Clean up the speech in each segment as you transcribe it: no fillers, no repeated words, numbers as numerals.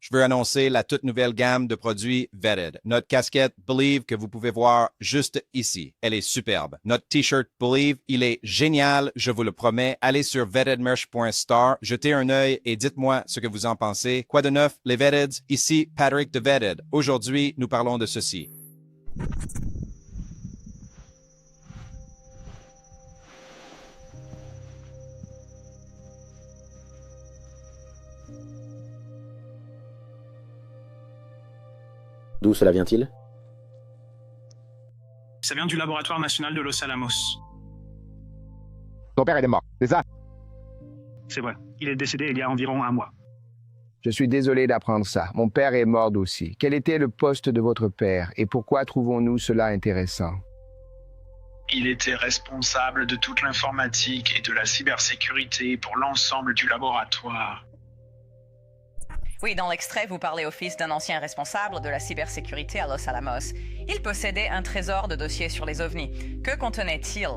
Je veux annoncer la toute nouvelle gamme de produits Vetted. Notre casquette Believe que vous pouvez voir juste ici. Elle est superbe. Notre t-shirt Believe, il est génial, je vous le promets. Allez sur vettedmerch.store, jetez un œil et dites-moi ce que vous en pensez. Quoi de neuf, les Vetteds? Ici Patrick de Vetted. Aujourd'hui, nous parlons de ceci. D'où cela vient-il? Ça vient du laboratoire national de Los Alamos. Ton père est mort, c'est ça? C'est vrai, il est décédé il y a environ un mois. Je suis désolé d'apprendre ça. Mon père est mort aussi. Quel était le poste de votre père et pourquoi trouvons-nous cela intéressant? Il était responsable de toute l'informatique et de la cybersécurité pour l'ensemble du laboratoire. Oui, dans l'extrait, vous parlez au fils d'un ancien responsable de la cybersécurité à Los Alamos. Il possédait un trésor de dossiers sur les ovnis. Que contenait-il?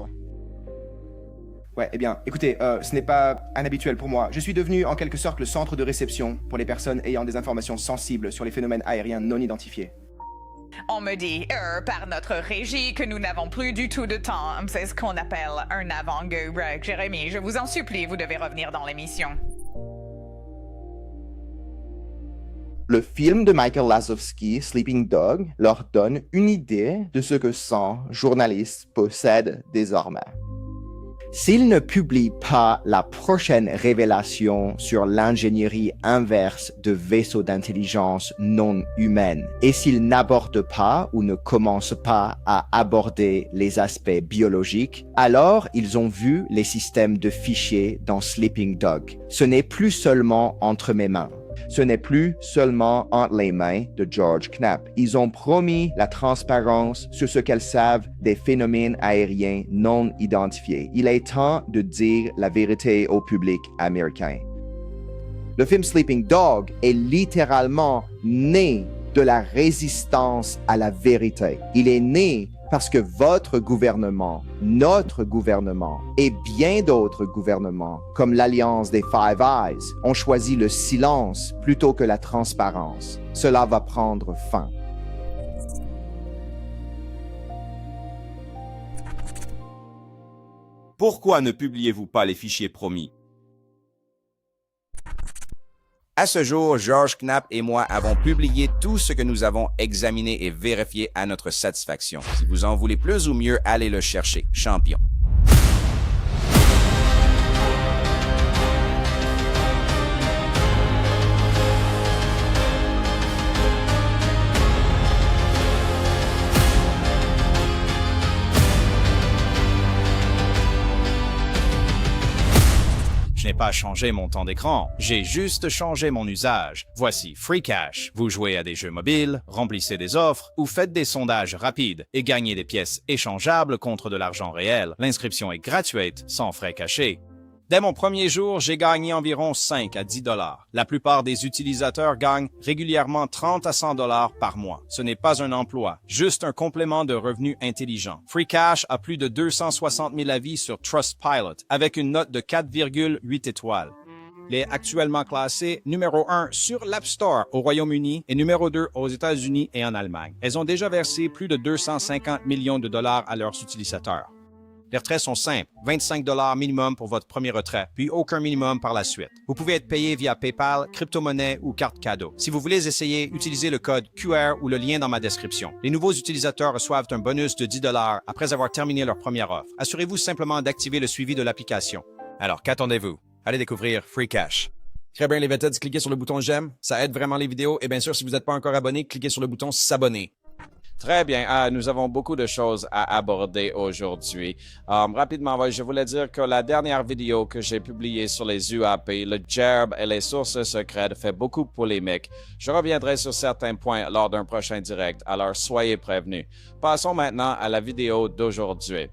Ouais, eh bien, écoutez, ce n'est pas inhabituel pour moi. Je suis devenu en quelque sorte le centre de réception pour les personnes ayant des informations sensibles sur les phénomènes aériens non identifiés. On me dit, par notre régie, que nous n'avons plus du tout de temps. C'est ce qu'on appelle un avant-goût. Jérémy, je vous en supplie, vous devez revenir dans l'émission. Le film de Michael Lazowski, Sleeping Dog, leur donne une idée de ce que 100 journalistes possèdent désormais. S'ils ne publient pas la prochaine révélation sur l'ingénierie inverse de vaisseaux d'intelligence non humaine, et s'ils n'abordent pas ou ne commencent pas à aborder les aspects biologiques, alors ils ont vu les systèmes de fichiers dans Sleeping Dog. Ce n'est plus seulement entre mes mains. Ce n'est plus seulement entre les mains de George Knapp. Ils ont promis la transparence sur ce qu'elles savent des phénomènes aériens non identifiés. Il est temps de dire la vérité au public américain. Le film Sleeping Dog est littéralement né de la résistance à la vérité. Il est né parce que votre gouvernement, notre gouvernement et bien d'autres gouvernements, comme l'Alliance des Five Eyes, ont choisi le silence plutôt que la transparence. Cela va prendre fin. Pourquoi ne publiez-vous pas les fichiers promis? À ce jour, George Knapp et moi avons publié tout ce que nous avons examiné et vérifié à notre satisfaction. Si vous en voulez plus ou mieux, allez le chercher, champion. Je n'ai pas changé mon temps d'écran, j'ai juste changé mon usage. Voici Free Cash. Vous jouez à des jeux mobiles, remplissez des offres ou faites des sondages rapides et gagnez des pièces échangeables contre de l'argent réel. L'inscription est gratuite, sans frais cachés. Dès mon premier jour, j'ai gagné environ 5 à 10 dollars. La plupart des utilisateurs gagnent régulièrement 30 à 100 dollars par mois. Ce n'est pas un emploi, juste un complément de revenus intelligent. Free Cash a plus de 260 000 avis sur Trustpilot, avec une note de 4,8 étoiles. Il est actuellement classé numéro 1 sur l'App Store au Royaume-Uni et numéro 2 aux États-Unis et en Allemagne. Elles ont déjà versé plus de 250 millions de dollars à leurs utilisateurs. Les retraits sont simples, 25 $ minimum pour votre premier retrait, puis aucun minimum par la suite. Vous pouvez être payé via PayPal, crypto-monnaie ou carte cadeau. Si vous voulez essayer, utilisez le code QR ou le lien dans ma description. Les nouveaux utilisateurs reçoivent un bonus de 10 $ après avoir terminé leur première offre. Assurez-vous simplement d'activer le suivi de l'application. Alors, qu'attendez-vous? Allez découvrir Free Cash. Très bien les Vetteds, cliquez sur le bouton j'aime, ça aide vraiment les vidéos et bien sûr si vous n'êtes pas encore abonné, cliquez sur le bouton s'abonner. Très bien. Nous avons beaucoup de choses à aborder aujourd'hui. Rapidement, je voulais dire que la dernière vidéo que j'ai publiée sur les UAP, le GERB et les sources secrètes, fait beaucoup polémique. Je reviendrai sur certains points lors d'un prochain direct, alors soyez prévenus. Passons maintenant à la vidéo d'aujourd'hui.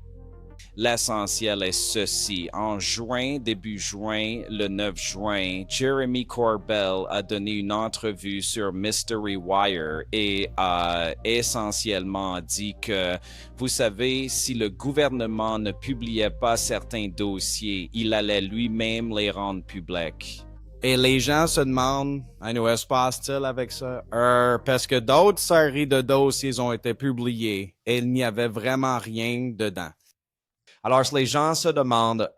L'essentiel est ceci. En juin, début juin, le 9 juin, Jeremy Corbell a donné une entrevue sur Mystery Wire et a essentiellement dit que, vous savez, si le gouvernement ne publiait pas certains dossiers, il allait lui-même les rendre publics. Et les gens se demandent, à nous, se passe-t-il avec ça? Parce que d'autres séries de dossiers ont été publiées et il n'y avait vraiment rien dedans. Alors, les gens se demandent,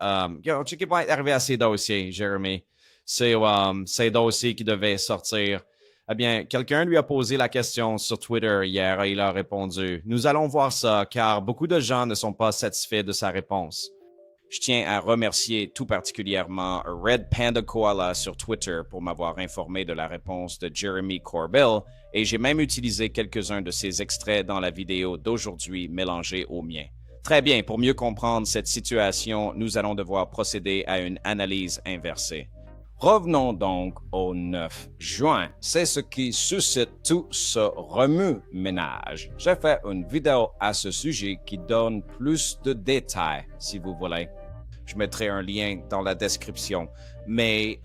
tu sais va être arrivé à ces dossiers, Jeremy? Ces dossiers qui devaient sortir. Eh bien, quelqu'un lui a posé la question sur Twitter hier et il a répondu, nous allons voir ça car beaucoup de gens ne sont pas satisfaits de sa réponse. Je tiens à remercier tout particulièrement Red Panda Koala sur Twitter pour m'avoir informé de la réponse de Jeremy Corbell et j'ai même utilisé quelques-uns de ses extraits dans la vidéo d'aujourd'hui mélangés aux miens. Très bien, pour mieux comprendre cette situation, nous allons devoir procéder à une analyse inversée. Revenons donc au 9 juin. C'est ce qui suscite tout ce remue-ménage. J'ai fait une vidéo à ce sujet qui donne plus de détails, si vous voulez. Je mettrai un lien dans la description. Mais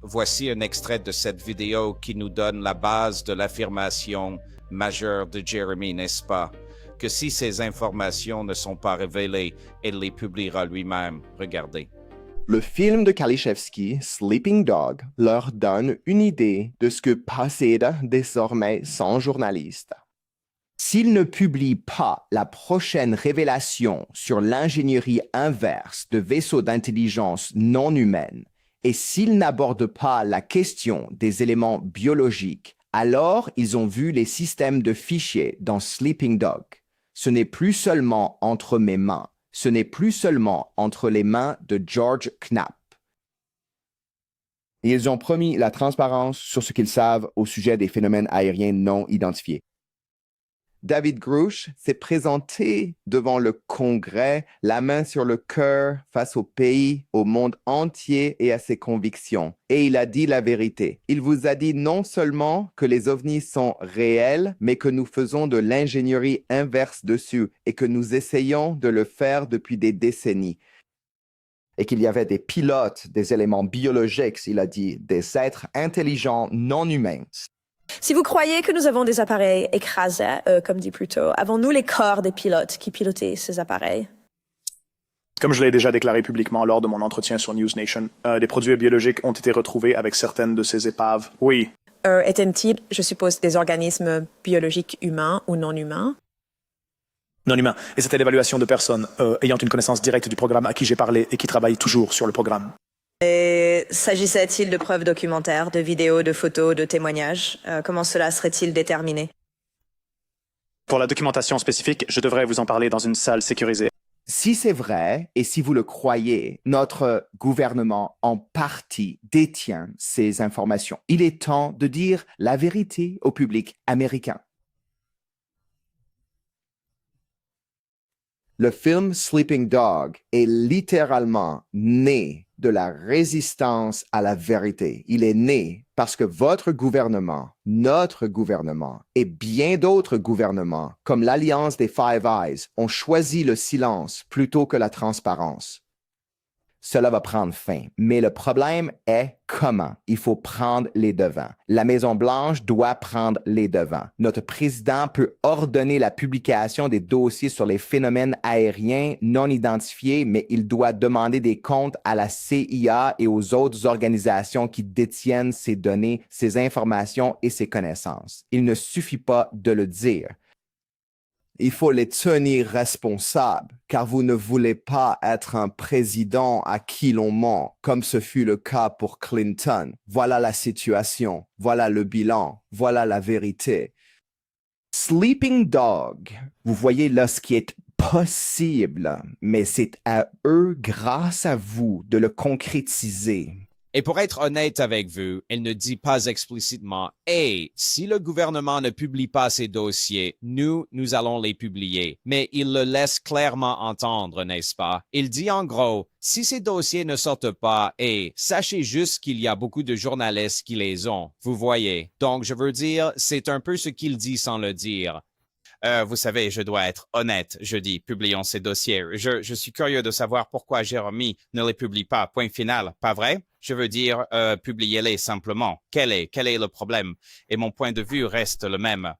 voici un extrait de cette vidéo qui nous donne la base de l'affirmation majeure de Jeremy, n'est-ce pas? Que si ces informations ne sont pas révélées, il les publiera lui-même. Regardez. Le film de Kaliszewski, Sleeping Dog, leur donne une idée de ce que possède désormais son journaliste. S'il ne publie pas la prochaine révélation sur l'ingénierie inverse de vaisseaux d'intelligence non humaine et s'il n'aborde pas la question des éléments biologiques, alors ils ont vu les systèmes de fichiers dans Sleeping Dog. Ce n'est plus seulement entre mes mains. Ce n'est plus seulement entre les mains de George Knapp. Et ils ont promis la transparence sur ce qu'ils savent au sujet des phénomènes aériens non identifiés. David Grush s'est présenté devant le Congrès, la main sur le cœur, face au pays, au monde entier et à ses convictions. Et il a dit la vérité. Il vous a dit non seulement que les ovnis sont réels, mais que nous faisons de l'ingénierie inverse dessus et que nous essayons de le faire depuis des décennies. Et qu'il y avait des pilotes, des éléments biologiques, il a dit, des êtres intelligents non humains. Si vous croyez que nous avons des appareils écrasés, comme dit Pluto, avons-nous les corps des pilotes qui pilotaient ces appareils? Comme je l'ai déjà déclaré publiquement lors de mon entretien sur News Nation, des produits biologiques ont été retrouvés avec certaines de ces épaves. Oui. Étaient-ils, je suppose, des organismes biologiques humains ou non humains? Non humains. Et c'était l'évaluation de personnes ayant une connaissance directe du programme à qui j'ai parlé et qui travaillent toujours sur le programme. Et s'agissait-il de preuves documentaires, de vidéos, de photos, de témoignages? Comment cela serait-il déterminé? Pour la documentation spécifique, je devrais vous en parler dans une salle sécurisée. Si c'est vrai, et si vous le croyez, notre gouvernement en partie détient ces informations. Il est temps de dire la vérité au public américain. Le film Sleeping Dog est littéralement né de la résistance à la vérité. Il est né parce que votre gouvernement, notre gouvernement et bien d'autres gouvernements, comme l'Alliance des Five Eyes, ont choisi le silence plutôt que la transparence. Cela va prendre fin. Mais le problème est comment. Il faut prendre les devants. La Maison-Blanche doit prendre les devants. Notre président peut ordonner la publication des dossiers sur les phénomènes aériens non identifiés, mais il doit demander des comptes à la CIA et aux autres organisations qui détiennent ces données, ces informations et ces connaissances. Il ne suffit pas de le dire. Il faut les tenir responsables, car vous ne voulez pas être un président à qui l'on ment, comme ce fut le cas pour Clinton. Voilà la situation, voilà le bilan, voilà la vérité. Sleeping Dog, vous voyez là ce qui est possible, mais c'est à eux, grâce à vous, de le concrétiser. Et pour être honnête avec vous, elle ne dit pas explicitement « Hey, si le gouvernement ne publie pas ces dossiers, nous allons les publier. » Mais il le laisse clairement entendre, n'est-ce pas? Il dit en gros « Si ces dossiers ne sortent pas, hey, sachez juste qu'il y a beaucoup de journalistes qui les ont. » Vous voyez? Donc, je veux dire, c'est un peu ce qu'il dit sans le dire. Vous savez, je dois être honnête, je dis, publions ces dossiers. Je suis curieux de savoir pourquoi Jeremy ne les publie pas, point final, pas vrai? Je veux dire, publiez-les simplement. Quel est le problème? Et mon point de vue reste le même.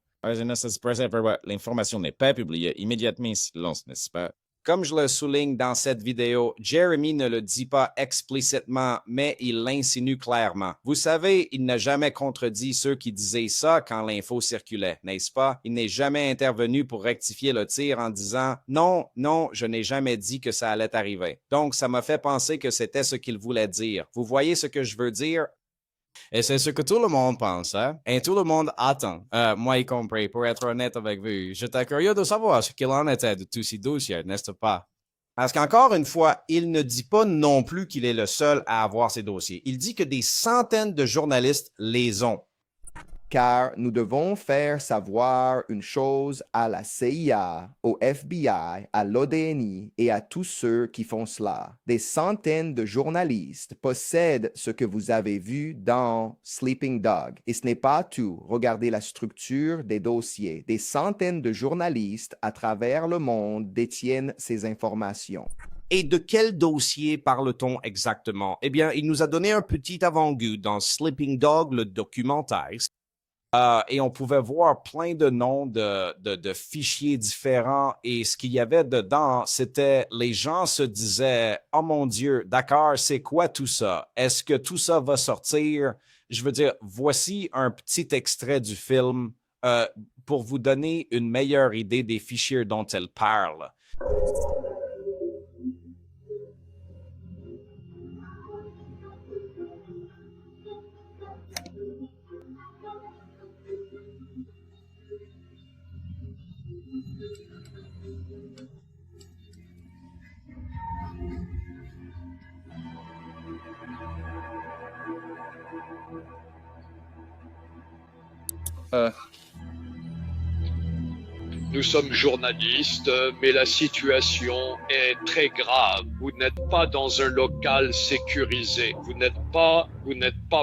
L'information n'est pas publiée immédiatement, silence, n'est-ce pas? Comme je le souligne dans cette vidéo, Jeremy ne le dit pas explicitement, mais il l'insinue clairement. Vous savez, il n'a jamais contredit ceux qui disaient ça quand l'info circulait, n'est-ce pas? Il n'est jamais intervenu pour rectifier le tir en disant « Non, non, je n'ai jamais dit que ça allait arriver. » Donc, ça m'a fait penser que c'était ce qu'il voulait dire. Vous voyez ce que je veux dire? Et c'est ce que tout le monde pense, hein? Et tout le monde attend, moi y compris, pour être honnête avec vous. J'étais curieux de savoir ce qu'il en était de tous ces dossiers, n'est-ce pas? Parce qu'encore une fois, il ne dit pas non plus qu'il est le seul à avoir ces dossiers. Il dit que des centaines de journalistes les ont. Car nous devons faire savoir une chose à la CIA, au FBI, à l'ODNI et à tous ceux qui font cela. Des centaines de journalistes possèdent ce que vous avez vu dans Sleeping Dog. Et ce n'est pas tout. Regardez la structure des dossiers. Des centaines de journalistes à travers le monde détiennent ces informations. Et de quel dossier parle-t-on exactement? Eh bien, il nous a donné un petit avant-goût dans Sleeping Dog, le documentaire. Et on pouvait voir plein de noms de fichiers différents. Et ce qu'il y avait dedans, c'était les gens se disaient « Oh mon Dieu, d'accord, c'est quoi tout ça? Est-ce que tout ça va sortir? » Je veux dire, voici un petit extrait du film pour vous donner une meilleure idée des fichiers dont elle parle. Nous sommes journalistes, mais la situation est très grave. Vous n'êtes pas dans un local sécurisé. Vous n'êtes pas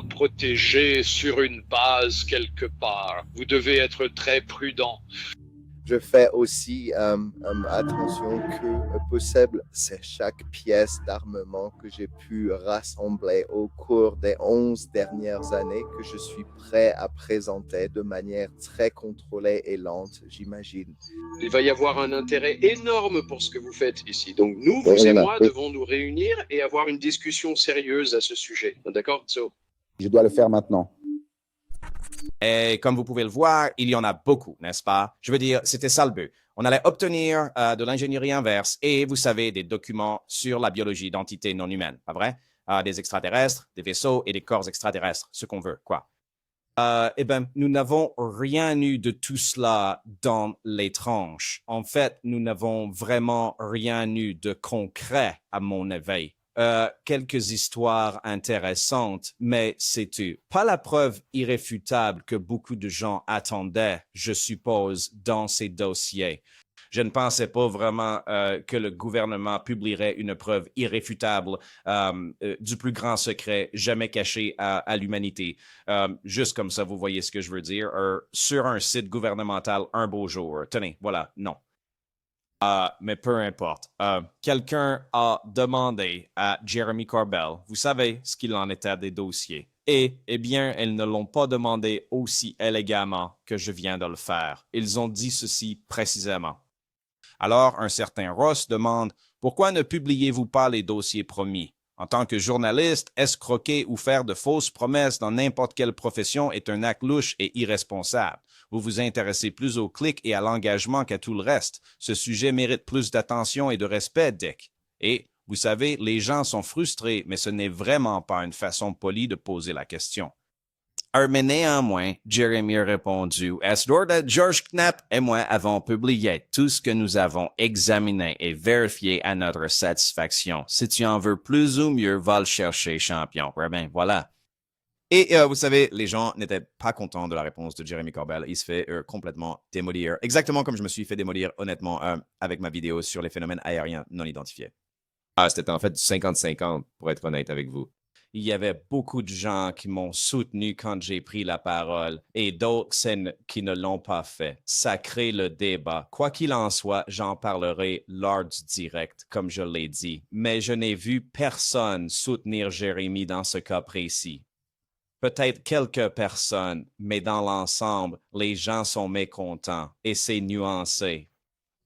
protégé sur une base quelque part. Vous devez être très prudent. Je fais aussi attention que possible, c'est chaque pièce d'armement que j'ai pu rassembler au cours des 11 dernières années que je suis prêt à présenter de manière très contrôlée et lente, j'imagine. Il va y avoir un intérêt énorme pour ce que vous faites ici. Donc nous, vous et moi, devons nous réunir et avoir une discussion sérieuse à ce sujet. D'accord, So? Je dois le faire maintenant. Et comme vous pouvez le voir, il y en a beaucoup, n'est-ce pas? Je veux dire, c'était ça le but. On allait obtenir de l'ingénierie inverse et, vous savez, des documents sur la biologie d'entités non humaines, pas vrai? Des extraterrestres, des vaisseaux et des corps extraterrestres, ce qu'on veut, quoi. Eh bien, nous n'avons rien eu de tout cela dans les tranches. En fait, nous n'avons vraiment rien eu de concret, à mon avis. Quelques histoires intéressantes, mais c'est tout. Pas la preuve irréfutable que beaucoup de gens attendaient, je suppose, dans ces dossiers. Je ne pensais pas vraiment que le gouvernement publierait une preuve irréfutable du plus grand secret jamais caché à l'humanité. Juste comme ça, vous voyez ce que je veux dire. Sur un site gouvernemental un beau jour. Tenez, voilà, non. Mais peu importe. Quelqu'un a demandé à Jeremy Corbell, vous savez ce qu'il en était des dossiers. Et, eh bien, elles ne l'ont pas demandé aussi élégamment que je viens de le faire. Ils ont dit ceci précisément. Alors, un certain Ross demande « Pourquoi ne publiez-vous pas les dossiers promis? En tant que journaliste, escroquer ou faire de fausses promesses dans n'importe quelle profession est un acte louche et irresponsable. Vous vous intéressez plus au clic et à l'engagement qu'à tout le reste. Ce sujet mérite plus d'attention et de respect, Dick. Et, vous savez, les gens sont frustrés, mais ce n'est vraiment pas une façon polie de poser la question. » Mais néanmoins, Jeremy a répondu, « Est-ce George Knapp et moi avons publié tout ce que nous avons examiné et vérifié à notre satisfaction. Si tu en veux plus ou mieux, va le chercher, champion. » Eh bien, voilà. Et vous savez, les gens n'étaient pas contents de la réponse de Jeremy Corbell. Il se fait complètement démolir. Exactement comme je me suis fait démolir, honnêtement, avec ma vidéo sur les phénomènes aériens non identifiés. C'était en fait du 50-50, pour être honnête avec vous. Il y avait beaucoup de gens qui m'ont soutenu quand j'ai pris la parole et d'autres qui ne l'ont pas fait. Ça crée le débat. Quoi qu'il en soit, j'en parlerai lors du direct, comme je l'ai dit. Mais je n'ai vu personne soutenir Jeremy dans ce cas précis. Peut-être quelques personnes, mais dans l'ensemble, les gens sont mécontents et c'est nuancé.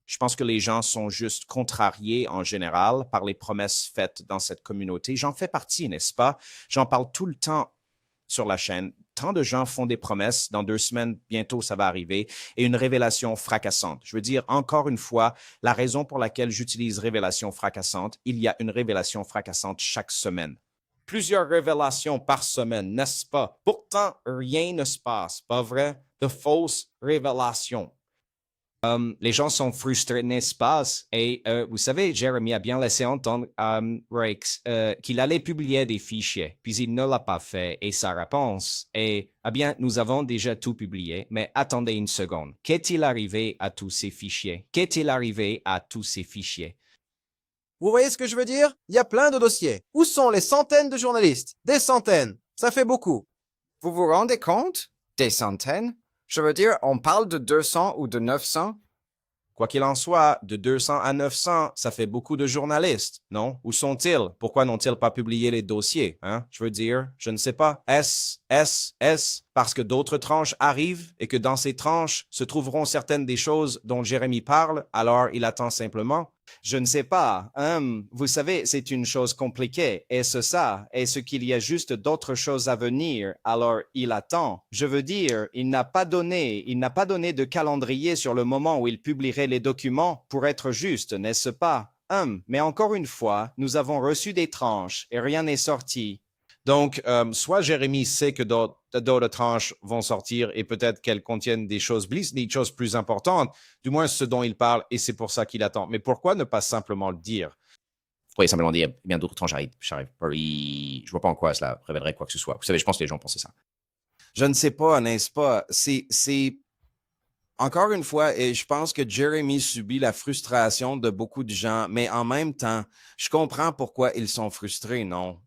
Je pense que les gens sont juste contrariés en général par les promesses faites dans cette communauté. J'en fais partie, n'est-ce pas? J'en parle tout le temps sur la chaîne. Tant de gens font des promesses, dans 2 semaines, bientôt ça va arriver, et une révélation fracassante. Je veux dire, encore une fois, la raison pour laquelle j'utilise révélation fracassante, il y a une révélation fracassante chaque semaine. Plusieurs révélations par semaine, n'est-ce pas? Pourtant, rien ne se passe, pas vrai? De fausses révélations. Les gens sont frustrés, n'est-ce pas? Et vous savez, Jeremy a bien laissé entendre Rakes qu'il allait publier des fichiers, puis il ne l'a pas fait. Et sa réponse est, eh bien, nous avons déjà tout publié, mais attendez une seconde. Qu'est-il arrivé à tous ces fichiers? Qu'est-il arrivé à tous ces fichiers? Vous voyez ce que je veux dire? Il y a plein de dossiers. Où sont les centaines de journalistes? Des centaines. Ça fait beaucoup. Vous vous rendez compte? Des centaines? Je veux dire, on parle de 200 ou de 900? Quoi qu'il en soit, de 200 à 900, ça fait beaucoup de journalistes, non? Où sont-ils? Pourquoi n'ont-ils pas publié les dossiers, hein? Je veux dire, je ne sais pas. Est-ce parce que d'autres tranches arrivent et que dans ces tranches se trouveront certaines des choses dont Jérémy parle, alors il attend simplement? Je ne sais pas. Vous savez, c'est une chose compliquée. Est-ce ça? Est-ce qu'il y a juste d'autres choses à venir? Alors, il attend. Je veux dire, il n'a pas donné de calendrier sur le moment où il publierait les documents pour être juste, n'est-ce pas? Mais encore une fois, nous avons reçu des tranches et rien n'est sorti. Donc, soit Jérémy sait que d'autres tranches vont sortir et peut-être qu'elles contiennent des choses plus importantes, du moins ce dont il parle, et c'est pour ça qu'il attend. Mais pourquoi ne pas simplement le dire? Vous pourriez simplement dire, eh bien, d'autres tranches arrivent. Je vois pas en quoi cela révélerait quoi que ce soit. Vous savez, je pense que les gens pensaient ça. Je ne sais pas, n'est-ce pas? C'est... Encore une fois, et je pense que Jeremy subit la frustration de beaucoup de gens, mais en même temps, je comprends pourquoi ils sont frustrés, non?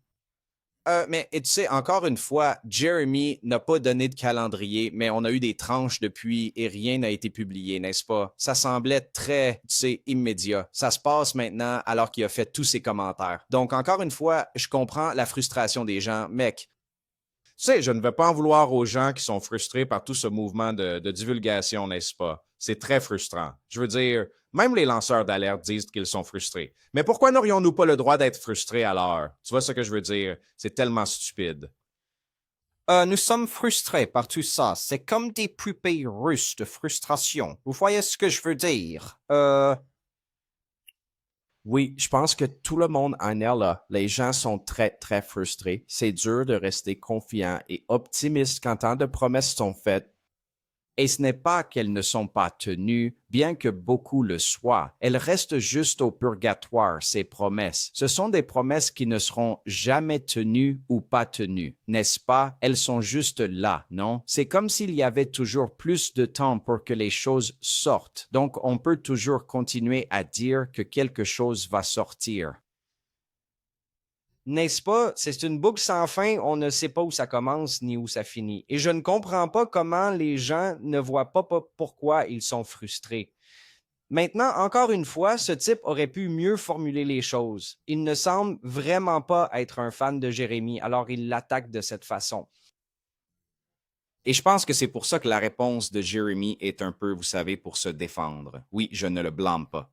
Mais tu sais, encore une fois, Jeremy n'a pas donné de calendrier, mais on a eu des tranches depuis et rien n'a été publié, n'est-ce pas? Ça semblait très, tu sais, immédiat. Ça se passe maintenant alors qu'il a fait tous ses commentaires. Donc, encore une fois, je comprends la frustration des gens. Mec, tu sais, je ne veux pas en vouloir aux gens qui sont frustrés par tout ce mouvement de divulgation, n'est-ce pas? C'est très frustrant. Je veux dire, même les lanceurs d'alerte disent qu'ils sont frustrés. Mais pourquoi n'aurions-nous pas le droit d'être frustrés alors? Tu vois ce que je veux dire? C'est tellement stupide. Nous sommes frustrés par tout ça. C'est comme des poupées russes de frustration. Vous voyez ce que je veux dire? Oui, je pense que tout le monde en est là. Les gens sont très, très frustrés. C'est dur de rester confiant et optimiste quand tant de promesses sont faites. Et ce n'est pas qu'elles ne sont pas tenues, bien que beaucoup le soient. Elles restent juste au purgatoire, ces promesses. Ce sont des promesses qui ne seront jamais tenues ou pas tenues, n'est-ce pas? Elles sont juste là, non? C'est comme s'il y avait toujours plus de temps pour que les choses sortent. Donc, on peut toujours continuer à dire que quelque chose va sortir. N'est-ce pas? C'est une boucle sans fin, on ne sait pas où ça commence ni où ça finit. Et je ne comprends pas comment les gens ne voient pas pourquoi ils sont frustrés. Maintenant, encore une fois, ce type aurait pu mieux formuler les choses. Il ne semble vraiment pas être un fan de Jérémy, alors il l'attaque de cette façon. Et je pense que c'est pour ça que la réponse de Jérémy est un peu, vous savez, pour se défendre. Oui, je ne le blâme pas.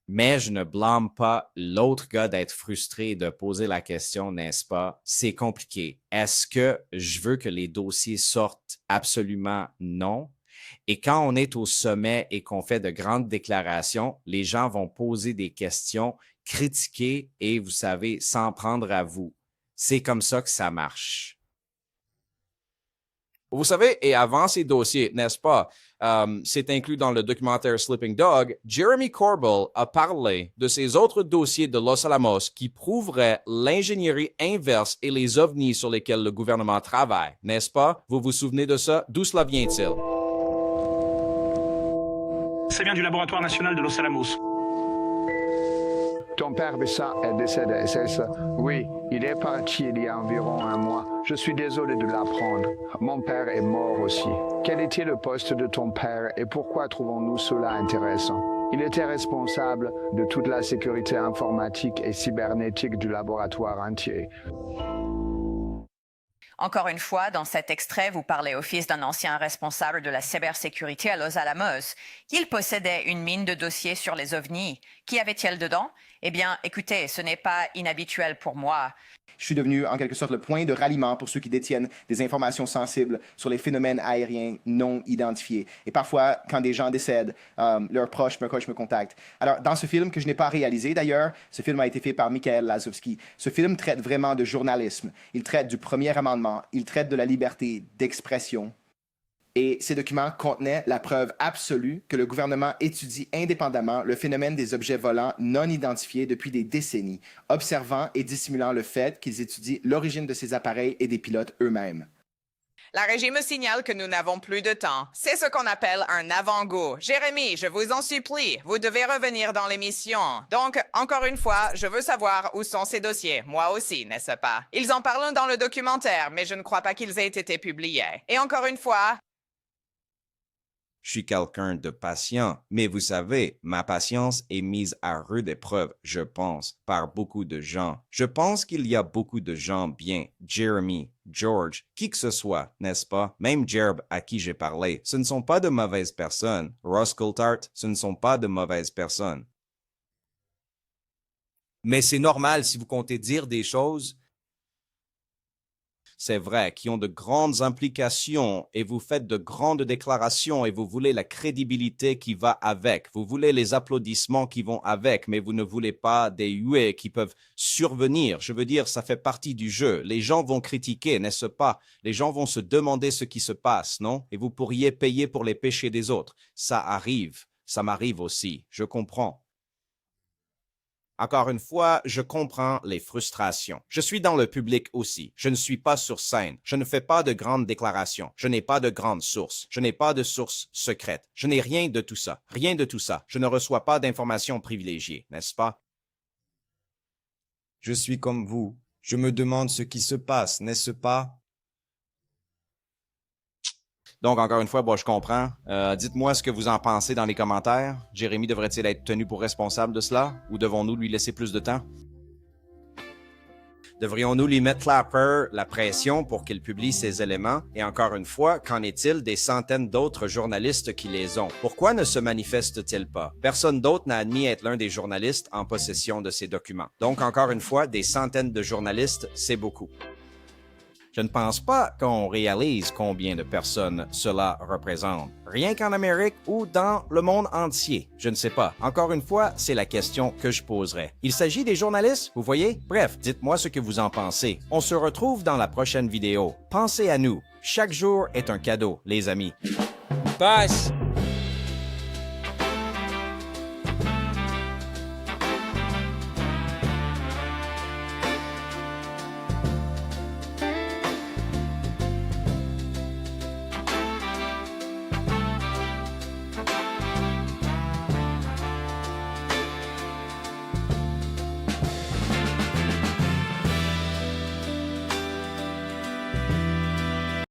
Mais je ne blâme pas l'autre gars d'être frustré et de poser la question, n'est-ce pas? C'est compliqué. Est-ce que je veux que les dossiers sortent? Absolument non. Et quand on est au sommet et qu'on fait de grandes déclarations, les gens vont poser des questions, critiquer et, vous savez, s'en prendre à vous. C'est comme ça que ça marche. Vous savez, et avant ces dossiers, n'est-ce pas, c'est inclus dans le documentaire Sleeping Dog, Jeremy Corbell a parlé de ces autres dossiers de Los Alamos qui prouveraient l'ingénierie inverse et les ovnis sur lesquels le gouvernement travaille, n'est-ce pas? Vous vous souvenez de ça? D'où cela vient-il? Ça vient du laboratoire national de Los Alamos. Ton père Bessin est décédé, c'est ça? Oui, il est parti il y a environ un mois. Je suis désolé de l'apprendre. Mon père est mort aussi. Quel était le poste de ton père et pourquoi trouvons-nous cela intéressant? Il était responsable de toute la sécurité informatique et cybernétique du laboratoire entier. Encore une fois, dans cet extrait, vous parlez au fils d'un ancien responsable de la cybersécurité à Los Alamos. Il possédait une mine de dossiers sur les ovnis. Qu'y avait-il dedans? Eh bien, écoutez, ce n'est pas inhabituel pour moi. Je suis devenu en quelque sorte le point de ralliement pour ceux qui détiennent des informations sensibles sur les phénomènes aériens non identifiés. Et parfois, quand des gens décèdent, leurs proches me contactent. Alors, dans ce film que je n'ai pas réalisé d'ailleurs, ce film a été fait par Michael Lazowski. Ce film traite vraiment de journalisme. Il traite du premier amendement. Il traite de la liberté d'expression. Et ces documents contenaient la preuve absolue que le gouvernement étudie indépendamment le phénomène des objets volants non identifiés depuis des décennies, observant et dissimulant le fait qu'ils étudient l'origine de ces appareils et des pilotes eux-mêmes. La régie me signale que nous n'avons plus de temps. C'est ce qu'on appelle un avant-goût. Jérémy, je vous en supplie, vous devez revenir dans l'émission. Donc, encore une fois, je veux savoir où sont ces dossiers. Moi aussi, n'est-ce pas? Ils en parlent dans le documentaire, mais je ne crois pas qu'ils aient été publiés. Et encore une fois... Je suis quelqu'un de patient, mais vous savez, ma patience est mise à rude épreuve, je pense, par beaucoup de gens. Je pense qu'il y a beaucoup de gens bien, Jeremy, George, qui que ce soit, n'est-ce pas? Même Jerb à qui j'ai parlé, ce ne sont pas de mauvaises personnes. Ross Coulthart, ce ne sont pas de mauvaises personnes. Mais c'est normal si vous comptez dire des choses, c'est vrai, qui ont de grandes implications et vous faites de grandes déclarations et vous voulez la crédibilité qui va avec. Vous voulez les applaudissements qui vont avec, mais vous ne voulez pas des huées qui peuvent survenir. Je veux dire, ça fait partie du jeu. Les gens vont critiquer, n'est-ce pas? Les gens vont se demander ce qui se passe, non? Et vous pourriez payer pour les péchés des autres. Ça arrive. Ça m'arrive aussi. Je comprends. Encore une fois, je comprends les frustrations. Je suis dans le public aussi. Je ne suis pas sur scène. Je ne fais pas de grandes déclarations. Je n'ai pas de grandes sources. Je n'ai pas de sources secrètes. Je n'ai rien de tout ça. Rien de tout ça. Je ne reçois pas d'informations privilégiées, n'est-ce pas? Je suis comme vous. Je me demande ce qui se passe, n'est-ce pas? Donc, encore une fois, je comprends. Dites-moi ce que vous en pensez dans les commentaires. Jérémy devrait-il être tenu pour responsable de cela? Ou devons-nous lui laisser plus de temps? Devrions-nous lui mettre la pression pour qu'il publie ces éléments? Et encore une fois, qu'en est-il des centaines d'autres journalistes qui les ont? Pourquoi ne se manifestent-ils pas? Personne d'autre n'a admis être l'un des journalistes en possession de ces documents. Donc, encore une fois, des centaines de journalistes, c'est beaucoup. Je ne pense pas qu'on réalise combien de personnes cela représente, rien qu'en Amérique ou dans le monde entier. Je ne sais pas. Encore une fois, c'est la question que je poserai. Il s'agit des journalistes, vous voyez? Bref, dites-moi ce que vous en pensez. On se retrouve dans la prochaine vidéo. Pensez à nous. Chaque jour est un cadeau, les amis. Passe!